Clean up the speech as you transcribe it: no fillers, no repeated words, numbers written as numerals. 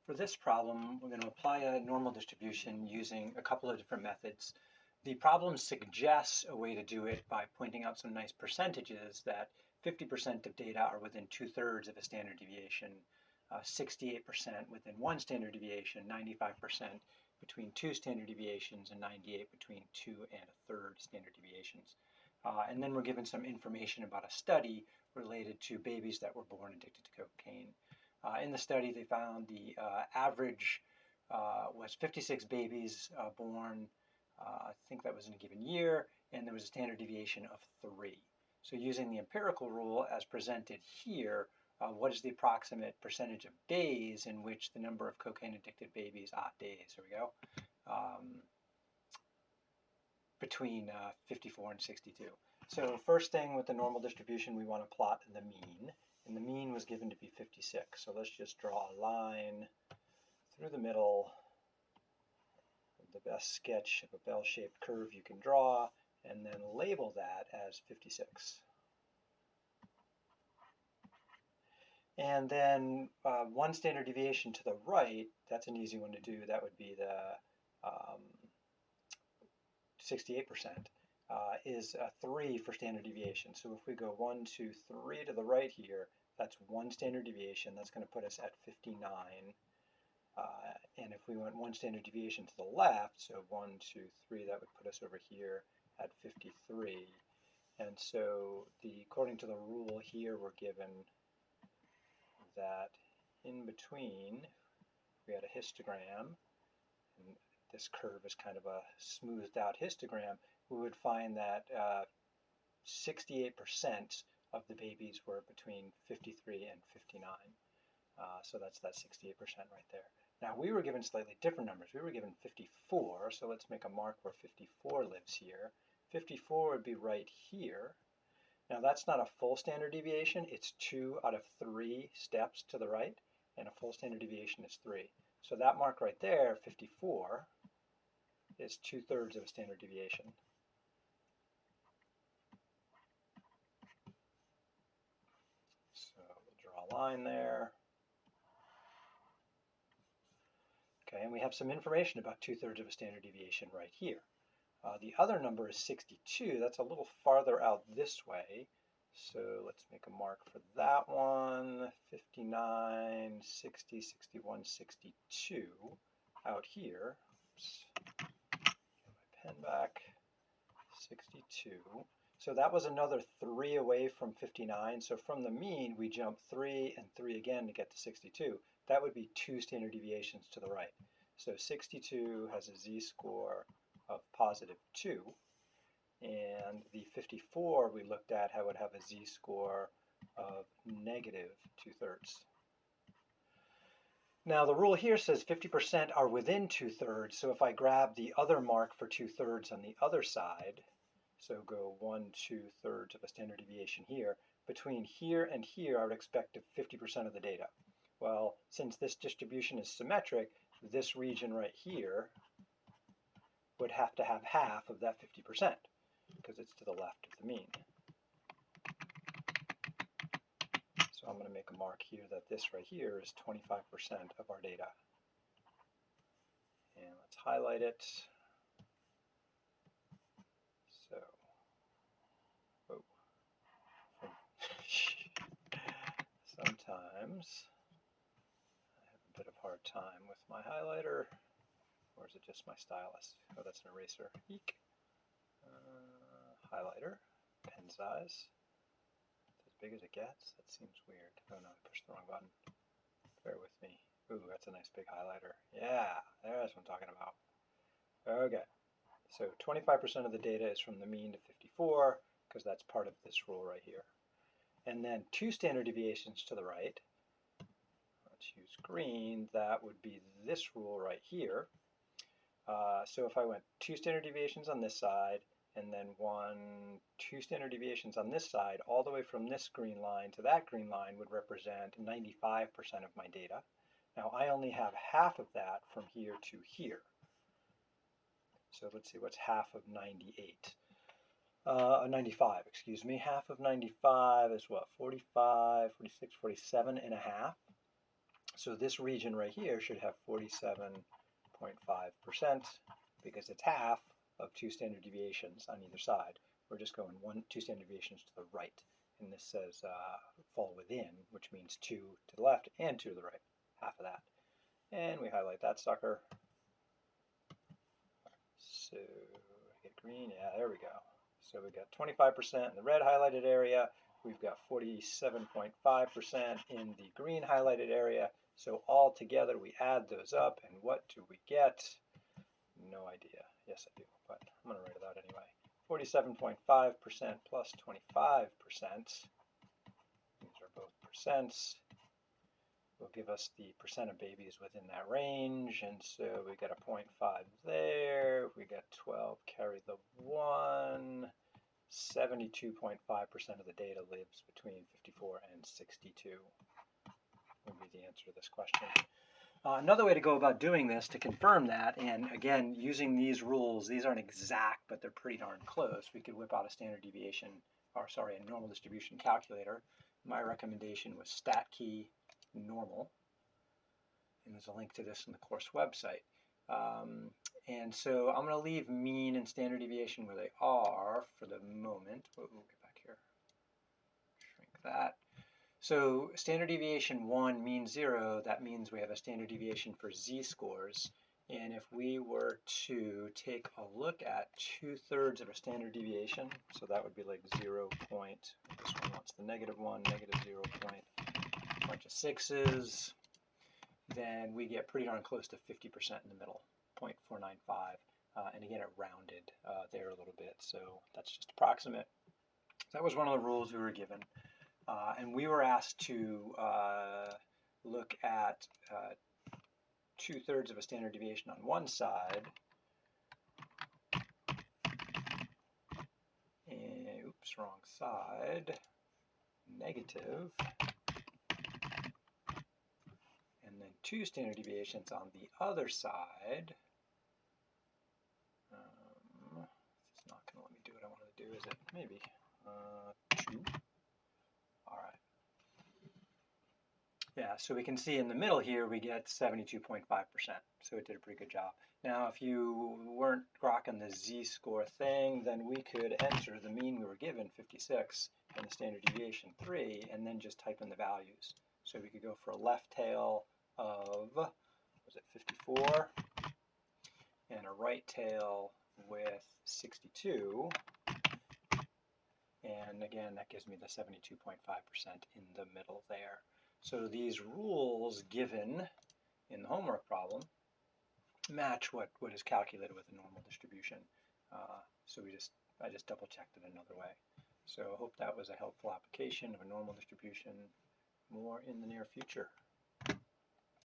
For this problem, we're going to apply a normal distribution using a couple of different methods. The problem suggests a way to do it by pointing out some nice percentages that 50% of data are within 2/3 of a standard deviation, 68% within one standard deviation, 95% between two standard deviations, and 98% between 2 1/3 standard deviations. And then we're given some information about a study related to babies that were born addicted to cocaine. In the study, they found the average was 56 babies born, I think that was in a given year, and there was a standard deviation of 3. So using the empirical rule as presented here, what is the approximate percentage of days in which the number of cocaine-addicted babies, days, here we go, between 54 and 62. So first thing with the normal distribution, we want to plot the mean. And the mean was given to be 56. So let's just draw a line through the middle, the best sketch of a bell-shaped curve you can draw, and then label that as 56. And then one standard deviation to the right, that's an easy one to do. That would be the 68%. Is 3 for standard deviation. So if we go 1, 2, 3 to the right here, that's one standard deviation. That's going to put us at 59. And if we went one standard deviation to the left, so 1, 2, 3, that would put us over here at 53. And so according to the rule here, we're given that in between, we had a histogram, and this curve is kind of a smoothed out histogram, we would find that 68% of the babies were between 53 and 59. So that's that 68% right there. Now we were given slightly different numbers. We were given 54, so let's make a mark where 54 lives here. 54 would be right here. Now that's not a full standard deviation. It's 2 out of 3 steps to the right, and a full standard deviation is 3. So that mark right there, 54, is 2/3 of a standard deviation. So we'll draw a line there. Okay, and we have some information about 2/3 of a standard deviation right here. The other number is 62. That's a little farther out this way. So let's make a mark for that one. 59, 60, 61, 62 out here. Oops. Get my pen back. 62. So that was another 3 away from 59. So from the mean, we jump 3 and 3 again to get to 62. That would be 2 standard deviations to the right. So 62 has a z-score of +2. And the 54 we looked at would have a z-score of -2/3. Now the rule here says 50% are within 2/3. So if I grab the other mark for 2/3 on the other side, so go 1 2/3 of a standard deviation here, between here and here I would expect 50% of the data. Well, since this distribution is symmetric, this region right here would have to have half of that 50% because it's to the left of the mean. So I'm going to make a mark here that this right here is 25% of our data. And let's highlight it. So, sometimes I have a bit of a hard time with my highlighter. Or is it just my stylus? Oh, that's an eraser. Eek. Highlighter, pen size. It's as big as it gets. That seems weird. Oh no, I pushed the wrong button. Bear with me. Ooh, that's a nice big highlighter. Yeah, there's what I'm talking about. Okay, so 25% of the data is from the mean to 54, because that's part of this rule right here. And then 2 standard deviations to the right. Let's use green. That would be this rule right here. So if I went 2 standard deviations on this side, and then 2 standard deviations on this side, all the way from this green line to that green line would represent 95% of my data. Now I only have half of that from here to here. So let's see, what's half of 95, excuse me. Half of 95 is what, 45, 46, 47 and a half. So this region right here should have 47.5% because it's half of 2 standard deviations on either side. We're just going 2 standard deviations to the right. And this says fall within, which means 2 to the left and 2 to the right, half of that. And we highlight that sucker. So get green, yeah, there we go. So we got 25% in the red highlighted area. We've got 47.5% in the green highlighted area. So all together we add those up, and what do we get? No idea. Yes, I do, but I'm going to write it out anyway. 47.5% plus 25%, these are both percents, will give us the percent of babies within that range, and so we got a 0.5 there, we got 12, carry the 1, 72.5% of the data lives between 54 and 62 would be the answer to this question. Another way to go about doing this to confirm that, and again, using these rules, these aren't exact, but they're pretty darn close. We could whip out a standard deviation, or sorry, a normal distribution calculator. My recommendation was StatKey normal, and there's a link to this in the course website. And so I'm going to leave mean and standard deviation where they are for the moment. We'll get back here, shrink that. So standard deviation 1, mean 0, that means we have a standard deviation for z-scores. And if we were to take a look at 2/3 of a standard deviation, so that would be like 0. This one wants the -1, -0 point, bunch of 6s, then we get pretty darn close to 50% in the middle, 0.495. And again, it rounded there a little bit, so that's just approximate. That was one of the rules we were given. And we were asked to look at 2/3 of a standard deviation on one side, and, oops, wrong side, negative, and then 2 standard deviations on the other side. This is not going to let me do what I wanted to do, is it? Maybe. 2. All right. Yeah, so we can see in the middle here we get 72.5%, so it did a pretty good job. Now, if you weren't rocking the z-score thing, then we could enter the mean we were given, 56, and the standard deviation 3, and then just type in the values. So we could go for a left tail of, was it 54, and a right tail with 62. And again, that gives me the 72.5% in the middle there. So these rules given in the homework problem match what is calculated with a normal distribution. So I just double checked it another way. So I hope that was a helpful application of a normal distribution more in the near future.